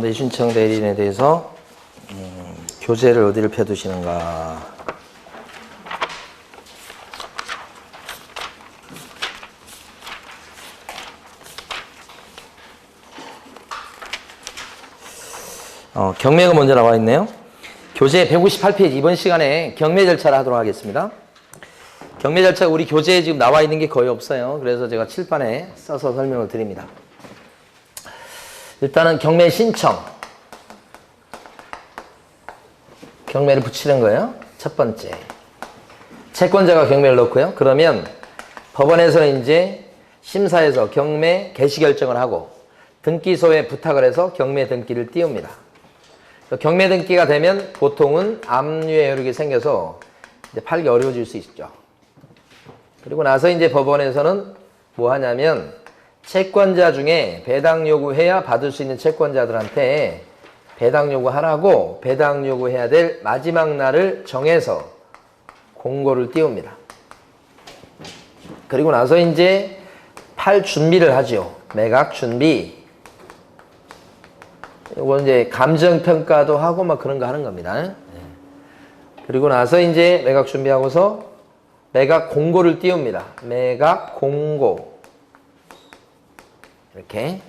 매신청 대리인에 대해서 교재를 어디를 펴두시는가. 경매가 먼저 나와 있네요. 교재 158페이지 이번 시간에 경매 절차를 하도록 하겠습니다. 경매 절차가 우리 교재에 지금 나와 있는 게 거의 없어요. 그래서 제가 칠판에 써서 설명을 드립니다. 일단은 경매 신청. 경매를 붙이는 거예요. 첫 번째. 채권자가 경매를 넣고요. 그러면 법원에서는 이제 심사에서 경매 개시 결정을 하고 등기소에 부탁을 해서 경매 등기를 띄웁니다. 경매 등기가 되면 보통은 압류의 여력이 생겨서 이제 팔기 어려워질 수 있죠. 그리고 나서 이제 법원에서는 뭐 하냐면 채권자 중에 배당 요구해야 받을 수 있는 채권자들한테 배당 요구하라고 배당 요구해야 될 마지막 날을 정해서 공고를 띄웁니다. 그리고 나서 이제 팔 준비를 하죠. 매각 준비. 이거 이제 감정평가도 하고 막 그런 거 하는 겁니다. 그리고 나서 이제 매각 준비하고서 매각 공고를 띄웁니다. 매각 공고. 이렇게.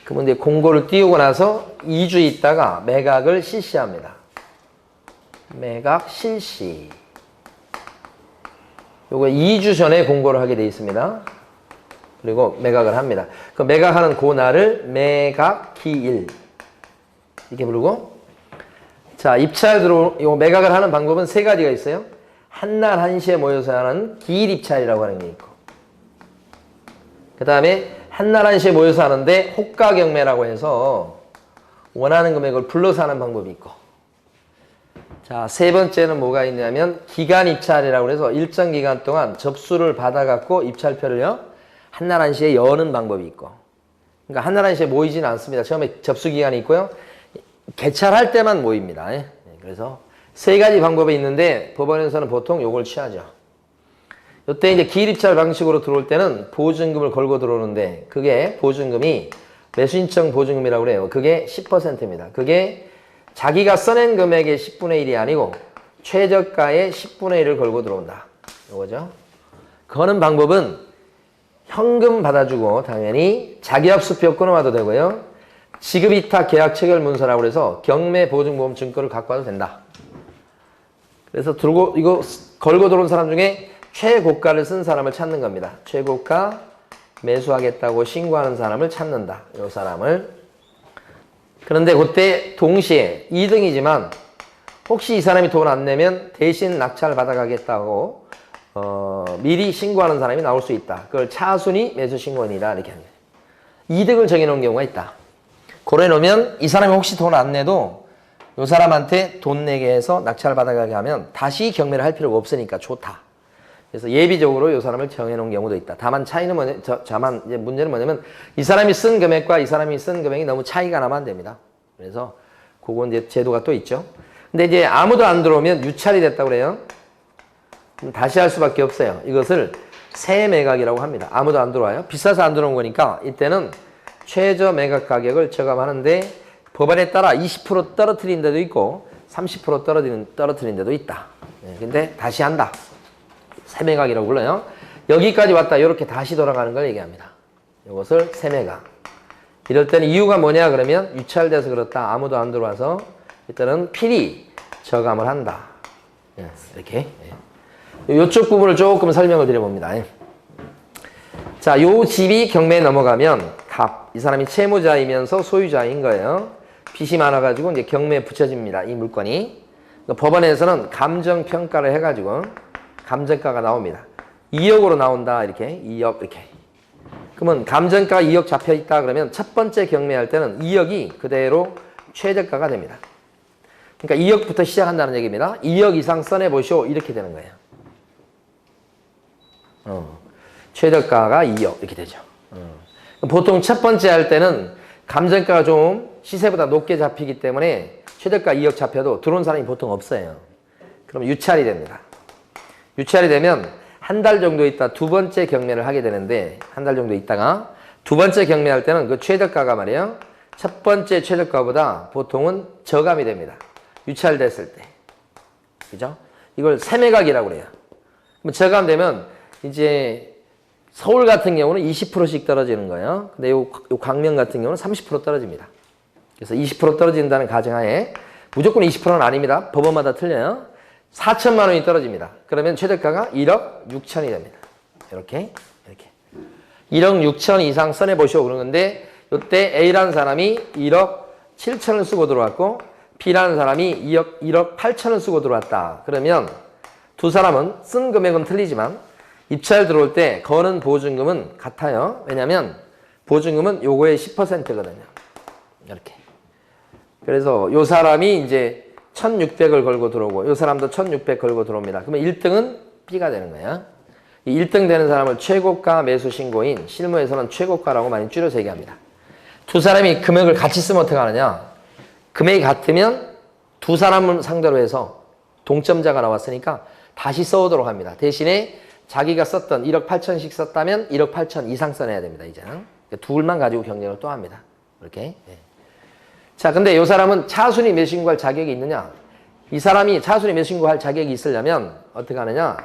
그러면 이제 공고를 띄우고 나서 2주 있다가 매각을 실시합니다. 매각 실시. 요거 2주 전에 공고를 하게 되어 있습니다. 그리고 매각을 합니다. 그 매각하는 그 날을 매각 기일. 이렇게 부르고. 자, 입찰 요 매각을 하는 방법은 세 가지가 있어요. 한날 한시에 모여서 하는 기일 입찰이라고 하는 게 있고. 그 다음에 한날 한시에 모여서 하는데 호가 경매라고 해서 원하는 금액을 불러서 하는 방법이 있고. 자, 세 번째는 뭐가 있냐면 기간 입찰이라고 해서 일정 기간 동안 접수를 받아갖고 입찰표를요. 한날 한시에 여는 방법이 있고. 그러니까 한날 한시에 모이지는 않습니다. 처음에 접수 기간이 있고요. 개찰할 때만 모입니다. 그래서 세 가지 방법이 있는데 법원에서는 보통 요걸 취하죠. 이때 이제 기일 입찰 방식으로 들어올 때는 보증금을 걸고 들어오는데 그게 보증금이 매수신청 보증금이라고 그래요. 그게 10%입니다. 그게 자기가 써낸 금액의 10분의 1이 아니고 최저가의 10분의 1을 걸고 들어온다. 요거죠. 거는 방법은 현금 받아주고 당연히 자기합수표 끊어와도 되고요. 지급이탁 계약 체결 문서라고 해서 경매 보증보험 증거를 갖고 와도 된다. 그래서 들고 이거 걸고 들어온 사람 중에 최고가를 쓴 사람을 찾는 겁니다. 최고가 매수하겠다고 신고하는 사람을 찾는다. 이 사람을. 그런데 그때 동시에 2등이지만 혹시 이 사람이 돈 안 내면 대신 낙찰 받아가겠다고 미리 신고하는 사람이 나올 수 있다. 그걸 차순위 매수 신고인이다. 이렇게 합니다. 2등을 정해놓은 경우가 있다. 그래 놓으면 이 사람이 혹시 돈 안 내도 이 사람한테 돈 내게 해서 낙찰 받아가게 하면 다시 경매를 할 필요가 없으니까 좋다. 그래서 예비적으로 이 사람을 정해놓은 경우도 있다. 다만 차이는 이제 문제는 뭐냐면 이 사람이 쓴 금액과 이 사람이 쓴 금액이 너무 차이가 나면 안 됩니다. 그래서 그건 이제 제도가 또 있죠. 근데 이제 아무도 안 들어오면 유찰이 됐다고 그래요. 다시 할 수밖에 없어요. 이것을 새 매각이라고 합니다. 아무도 안 들어와요. 비싸서 안 들어온 거니까 이때는 최저 매각 가격을 저감하는데 법안에 따라 20% 떨어뜨린 데도 있고 30% 떨어뜨린 데도 있다. 근데 다시 한다. 새 매각이라고 불러요. 여기까지 왔다. 이렇게 다시 돌아가는 걸 얘기합니다. 이것을 새 매각. 이럴 때는 이유가 뭐냐 그러면 유찰돼서 그렇다. 아무도 안 들어와서 이때는 필히 저감을 한다. 이렇게. 이쪽 부분을 조금 설명을 드려봅니다. 자, 요 집이 경매에 넘어가면 갑. 이 사람이 채무자이면서 소유자인 거예요. 빚이 많아가지고 이제 경매에 붙여집니다. 이 물건이. 그러니까 법원에서는 감정평가를 해가지고 감정가가 나옵니다. 2억으로 나온다. 이렇게. 2억 이렇게. 그러면 감정가 2억 잡혀있다 그러면 첫 번째 경매할 때는 2억이 그대로 최저가가 됩니다. 그러니까 2억부터 시작한다는 얘기입니다. 2억 이상 써내보시오. 이렇게 되는 거예요. 최저가가 2억 이렇게 되죠. 보통 첫 번째 할 때는 감정가가 좀 시세보다 높게 잡히기 때문에 최저가 2억 잡혀도 들어온 사람이 보통 없어요. 그럼 유찰이 됩니다. 유찰이 되면 한 달 정도 있다 두 번째 경매를 하게 되는데 한 달 정도 있다가 두 번째 경매할 때는 그 최저가가 말이에요. 첫 번째 최저가보다 보통은 저감이 됩니다. 유찰됐을 때. 그죠? 이걸 세매각이라고 그래요. 그럼 저감되면 이제 서울 같은 경우는 20%씩 떨어지는 거예요. 근데 요 광명 같은 경우는 30% 떨어집니다. 그래서 20% 떨어진다는 가정하에 무조건 20%는 아닙니다. 법원마다 틀려요. 4천만 원이 떨어집니다. 그러면 최저가가 1억 6천이 됩니다. 이렇게. 1억 6천 이상 써내보시오 그런 건데 이때 A라는 사람이 1억 7천을 쓰고 들어왔고 B라는 사람이 1억 8천을 쓰고 들어왔다. 그러면 두 사람은 쓴 금액은 틀리지만 입찰 들어올 때 거는 보증금은 같아요. 왜냐하면 보증금은 요거의 10%거든요. 이렇게. 그래서 요 사람이 이제 1,600을 걸고 들어오고 요 사람도 1,600 걸고 들어옵니다. 그러면 1등은 B가 되는 거예요. 이 1등 되는 사람을 최고가 매수 신고인, 실무에서는 최고가라고 많이 줄여서 얘기합니다. 두 사람이 금액을 같이 쓰면 어떻게 하느냐? 금액이 같으면 두 사람을 상대로 해서 동점자가 나왔으니까 다시 써오도록 합니다. 대신에 자기가 썼던 1억 8천씩 썼다면 1억 8천 이상 써내야 됩니다. 이제는. 둘만 가지고 경쟁을 또 합니다. 이렇게. 자, 근데 이 사람은 차순위 매수신고할 자격이 있느냐? 이 사람이 차순위 매수신고할 자격이 있으려면 어떻게 하느냐?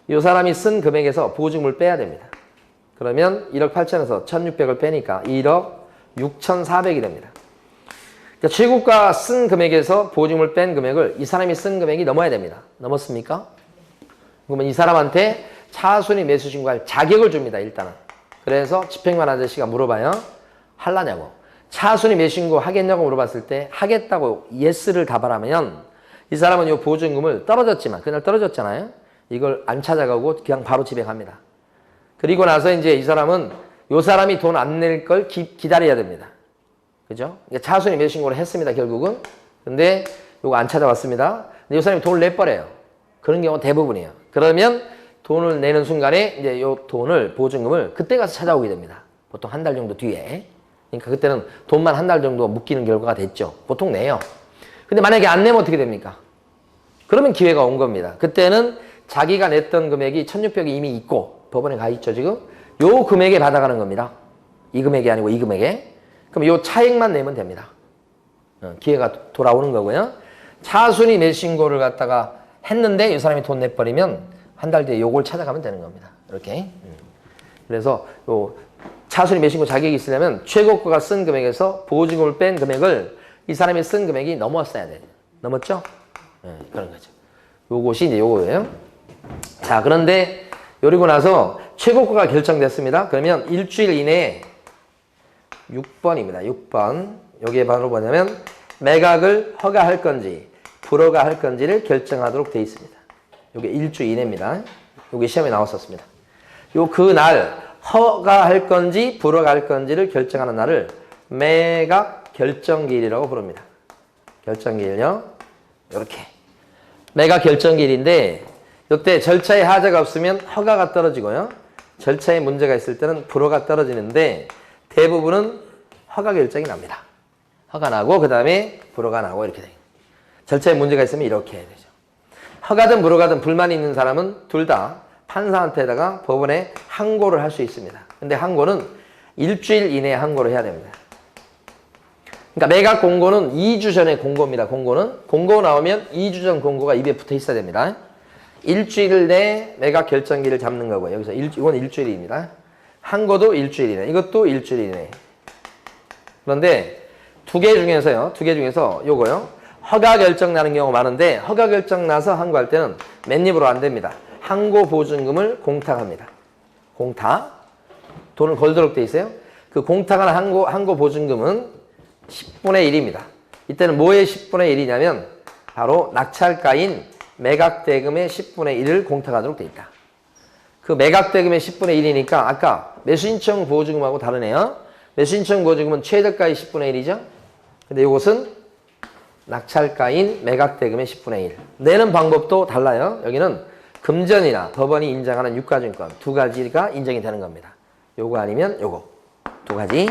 이 사람이 쓴 금액에서 보증금을 빼야 됩니다. 그러면 1억 8천에서 1,600을 빼니까 1억 6,400이 됩니다. 그러니까 최고가 쓴 금액에서 보증금을 뺀 금액을 이 사람이 쓴 금액이 넘어야 됩니다. 넘었습니까? 그러면 이 사람한테 차순위 매수신고할 자격을 줍니다. 일단은. 그래서 집행관 아저씨가 물어봐요. 할라냐고. 차순위 매수신고 하겠냐고 물어봤을 때 하겠다고 예스를 답하라면 이 사람은 이 보증금을 떨어졌지만 그날 떨어졌잖아요. 이걸 안 찾아가고 그냥 바로 집에 갑니다. 그리고 나서 이제 이 사람은 이 사람이 돈 안 낼 걸 기다려야 됩니다. 그죠? 차순위 매수신고를 했습니다. 결국은. 근데 이거 안 찾아왔습니다. 근데 이 사람이 돈을 내버려요. 그런 경우가 대부분이에요. 그러면 돈을 내는 순간에 이제 이 돈을 보증금을 그때 가서 찾아오게 됩니다. 보통 한 달 정도 뒤에. 그러니까 그때는 돈만 한 달 정도 묶이는 결과가 됐죠. 보통 내요. 근데 만약에 안 내면 어떻게 됩니까? 그러면 기회가 온 겁니다. 그때는 자기가 냈던 금액이 1,600이 이미 있고 법원에 가 있죠 지금. 요 금액에 받아가는 겁니다. 이 금액이 아니고 이 금액에. 그럼 요 차액만 내면 됩니다. 기회가 돌아오는 거고요. 차순위 매수신고를 갖다가 했는데 이 사람이 돈 내버리면 한 달 뒤에 요걸 찾아가면 되는 겁니다. 이렇게. 그래서 요 차순위 매수신고 자격이 있으려면 최고가가 쓴 금액에서 보증금을 뺀 금액을 이 사람이 쓴 금액이 넘었어야 돼요. 넘었죠? 그런 거죠. 요것이 이제 요거예요. 자, 그런데 요리고 나서 최고가가 결정됐습니다. 그러면 일주일 이내에 6번입니다. 6번. 여기에 바로 뭐냐면 매각을 허가할 건지 불허가할 건지를 결정하도록 되어 있습니다. 이게 일주일 이내입니다. 여기 시험에 나왔었습니다. 요 그날 허가할 건지 불허가할 건지를 결정하는 날을 매각 결정기일이라고 부릅니다. 결정기일요. 이렇게 매각 결정기일인데 이때 절차에 하자가 없으면 허가가 떨어지고요. 절차에 문제가 있을 때는 불허가 떨어지는데 대부분은 허가 결정이 납니다. 허가 나고 그 다음에 불허가 나고 이렇게 돼요. 절차에 문제가 있으면 이렇게 해야 되죠. 허가든 불허가든 불만이 있는 사람은 둘 다 판사한테다가 법원에 항고를 할 수 있습니다. 근데 항고는 일주일 이내에 항고를 해야 됩니다. 그러니까 매각 공고는 2주 전에 공고입니다. 공고 나오면 2주 전 공고가 입에 붙어 있어야 됩니다. 일주일 내에 매각 결정기를 잡는 거고요. 여기서 이건 일주일입니다. 항고도 일주일이네. 이것도 일주일이네. 그런데 두 개 중에서 요거요. 허가 결정 나는 경우가 많은데 허가 결정 나서 항고할 때는 맨입으로 안 됩니다. 항고 보증금을 공탁합니다. 공탁. 돈을 걸도록 돼 있어요. 그 공탁하는 항고 보증금은 10분의 1입니다. 이때는 뭐의 10분의 1이냐면 바로 낙찰가인 매각대금의 10분의 1을 공탁하도록 돼 있다. 그 매각대금의 10분의 1이니까 아까 매수신청 보증금하고 다르네요. 매수신청 보증금은 최저가의 10분의 1이죠. 근데 이것은 낙찰가인 매각대금의 10분의 1. 내는 방법도 달라요. 여기는 금전이나 법원이 인정하는 유가증권 두 가지가 인정이 되는 겁니다. 요거 아니면 요거. 두 가지.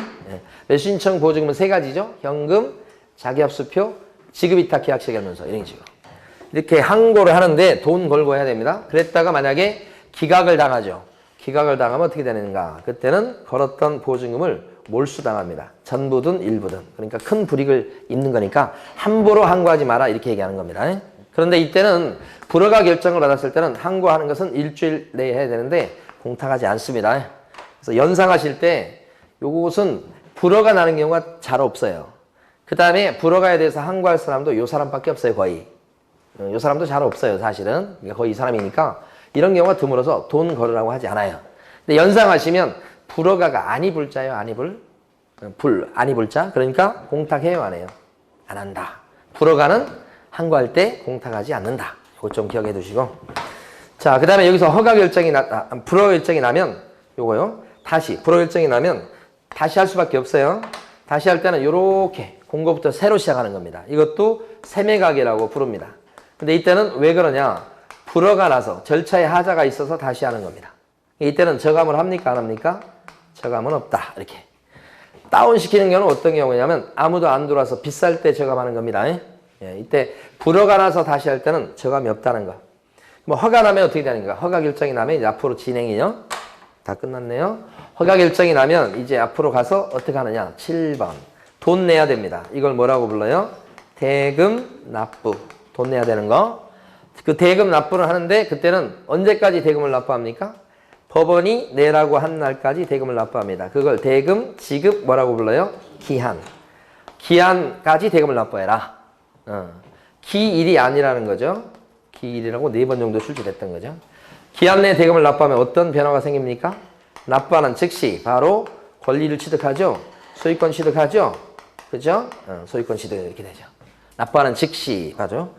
매수신청 보증금은 세 가지죠. 현금, 자기합수표, 지급이탁 계약체결문서 이런 식으로. 이렇게 항고를 하는데 돈 걸고 해야 됩니다. 그랬다가 만약에 기각을 당하죠. 기각을 당하면 어떻게 되는가? 그때는 걸었던 보증금을 몰수당합니다. 전부든 일부든. 그러니까 큰 불이익을 입는 거니까 함부로 항고하지 마라 이렇게 얘기하는 겁니다. 그런데 이때는 불허가 결정을 받았을 때는 항고하는 것은 일주일 내에 해야 되는데 공탁하지 않습니다. 그래서 연상하실 때 요것은 불허가 나는 경우가 잘 없어요. 그 다음에 불허가에 대해서 항고할 사람도 요 사람밖에 없어요. 거의. 요 사람도 잘 없어요. 사실은. 그러니까 거의 이 사람이니까 이런 경우가 드물어서 돈 걸으라고 하지 않아요. 근데 연상하시면 불허가가 아니 불자예요. 아니 불. 아니 불자. 그러니까 공탁해요. 안 해요. 안 한다. 불허가는 항고할 때 공탁하지 않는다. 이거 좀 기억해 두시고. 자, 그 다음에 여기서 불허 결정이 나면 요거요. 불허 결정이 나면 다시 할 수밖에 없어요. 다시 할 때는 요렇게 공고부터 새로 시작하는 겁니다. 이것도 세매각이라고 부릅니다. 근데 이때는 왜 그러냐? 불허가 나서 절차에 하자가 있어서 다시 하는 겁니다. 이때는 저감을 합니까? 안 합니까? 저감은 없다. 이렇게. 다운시키는 경우는 어떤 경우냐면 아무도 안 들어와서 비쌀 때 저감하는 겁니다. 예, 이때 불허가 나서 다시 할 때는 저감이 없다는 거. 뭐 허가 나면 어떻게 되는가? 허가 결정이 나면 이제 앞으로 진행이요. 다 끝났네요. 허가 결정이 나면 이제 앞으로 가서 어떻게 하느냐? 7번. 돈 내야 됩니다. 이걸 뭐라고 불러요? 대금 납부. 돈 내야 되는 거. 그 대금 납부를 하는데 그때는 언제까지 대금을 납부합니까? 법원이 내라고 한 날까지 대금을 납부합니다. 그걸 대금 지급 뭐라고 불러요? 기한. 기한까지 대금을 납부해라. 기일이 아니라는 거죠. 기일이라고 4번 정도 출제됐던 거죠. 기한 내에 대금을 납부하면 어떤 변화가 생깁니까? 납부하는 즉시 바로 권리를 취득하죠. 소유권 취득하죠. 그죠? 소유권 취득 이렇게 되죠. 납부하는 즉시 봐죠.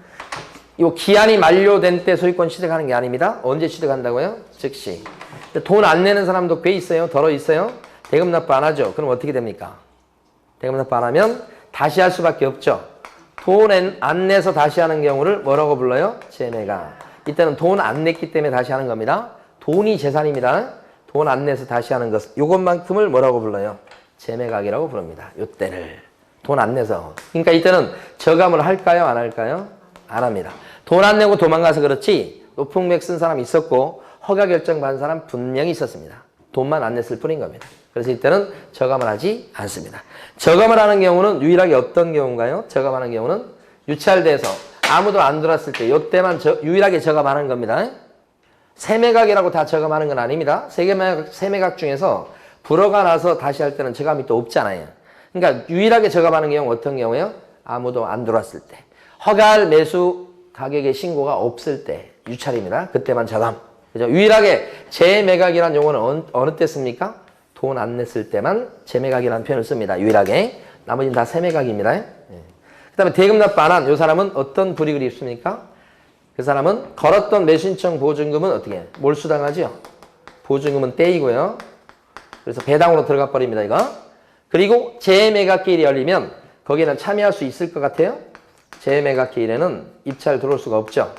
이 기한이 만료된 때 소유권 취득하는 게 아닙니다. 언제 취득한다고요? 즉시. 돈 안 내는 사람도 꽤 있어요. 덜어 있어요. 대금 납부 안 하죠. 그럼 어떻게 됩니까? 대금 납부 안 하면 다시 할 수밖에 없죠. 돈 안 내서 다시 하는 경우를 뭐라고 불러요? 재매각. 이때는 돈 안 냈기 때문에 다시 하는 겁니다. 돈이 재산입니다. 돈 안 내서 다시 하는 것. 요것만큼을 뭐라고 불러요? 재매각이라고 부릅니다. 요때를. 돈 안 내서. 그러니까 이때는 저감을 할까요? 안 할까요? 안 합니다. 돈 안 내고 도망가서 그렇지 높은 금액 쓴 사람 있었고 허가 결정 받은 사람 분명히 있었습니다. 돈만 안 냈을 뿐인 겁니다. 그래서 이때는 저감을 하지 않습니다. 저감을 하는 경우는 유일하게 어떤 경우인가요? 저감하는 경우는 유찰돼서 아무도 안 들어왔을 때 이때만 유일하게 저감하는 겁니다. 세매각이라고 다 저감하는 건 아닙니다. 세매각 중에서 불허가 나서 다시 할 때는 저감이 또 없잖아요. 그러니까 유일하게 저감하는 경우 어떤 경우예요? 아무도 안 들어왔을 때. 허가할 매수 가격의 신고가 없을 때 유찰입니다. 그때만 저감. 그죠? 유일하게 재매각이라는 용어는 어느 때 씁니까? 돈 안 냈을 때만 재매각이라는 표현을 씁니다. 유일하게. 나머지는 다 세매각입니다. 그 다음에 대금 납부 안 한 이 사람은 어떤 불이익을 입습니까? 그 사람은 걸었던 매수신청 보증금은 어떻게 해요? 몰수당하죠? 보증금은 떼이고요. 그래서 배당으로 들어가 버립니다. 이거. 그리고 재매각기일이 열리면 거기에는 참여할 수 있을 것 같아요? 재매각기일에는 입찰 들어올 수가 없죠.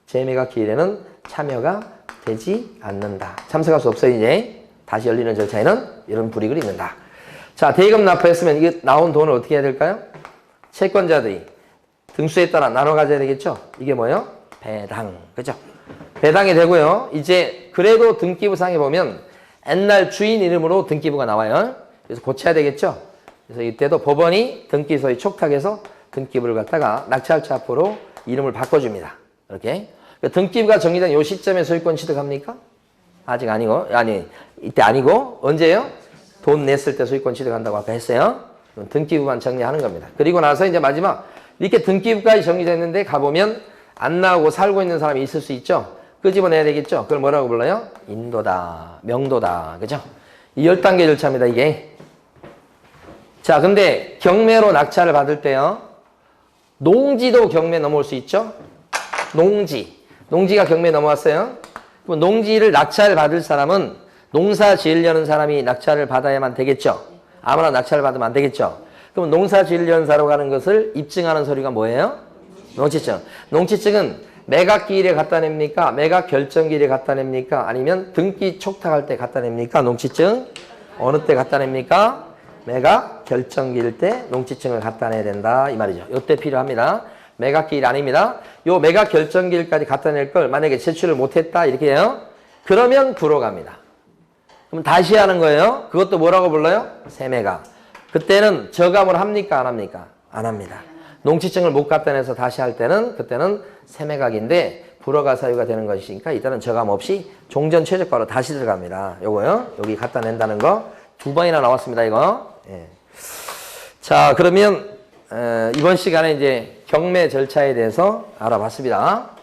재매각기일에는 참여가 되지 않는다. 참석할 수 없어요. 이제 다시 열리는 절차에는 이런 불이익을 입는다. 자, 대금 납부했으면 이게 나온 돈을 어떻게 해야 될까요? 채권자들이 등수에 따라 나눠 가져야 되겠죠? 이게 뭐예요? 배당. 그죠? 배당이 되고요. 이제 그래도 등기부상에 보면 옛날 주인 이름으로 등기부가 나와요. 그래서 고쳐야 되겠죠? 그래서 이때도 법원이 등기소에 촉탁해서 등기부를 갖다가 낙찰차 앞으로 이름을 바꿔줍니다. 이렇게. 등기부가 정리된 이 시점에 소유권 취득합니까? 아직 아니고, 이때 아니고, 언제예요? 돈 냈을 때 소유권 취득한다고 아까 했어요. 등기부만 정리하는 겁니다. 그리고 나서 이제 마지막, 이렇게 등기부까지 정리됐는데 가보면 안 나오고 살고 있는 사람이 있을 수 있죠? 끄집어내야 되겠죠? 그걸 뭐라고 불러요? 인도다, 명도다. 그죠? 이 10단계 절차입니다, 이게. 자, 근데 경매로 낙찰을 받을 때요. 농지도 경매 넘어올 수 있죠? 농지가 경매 넘어왔어요. 그럼 농지를 낙찰 받을 사람은 농사 지으려는 사람이 낙찰을 받아야만 되겠죠. 아무나 낙찰을 받으면 안 되겠죠. 그럼 농사 지으려는 사람으로 가는 것을 입증하는 서류가 뭐예요? 농지증. 농지증은 매각기일에 갖다 냅니까? 매각 결정기일에 갖다 냅니까? 아니면 등기 촉탁할 때 갖다 냅니까? 농지증. 어느 때 갖다 냅니까? 매각 결정기일 때 농지증을 갖다 내야 된다. 이 말이죠. 이때 필요합니다. 매각기일 아닙니다. 요 매각 결정기일까지 갖다 낼 걸 만약에 제출을 못했다 이렇게 해요. 그러면 불허갑니다. 그럼 다시 하는 거예요. 그것도 뭐라고 불러요? 세매각. 그때는 저감을 합니까? 안 합니까? 안 합니다. 농지증을 못 갖다 내서 다시 할 때는 그때는 세매각인데 불허가 사유가 되는 것이니까 이때는 저감 없이 종전 최저가로 다시 들어갑니다. 요거요. 여기 갖다 낸다는 거 2번이나 나왔습니다. 이거. 예. 자, 그러면 이번 시간에 이제 경매 절차에 대해서 알아봤습니다.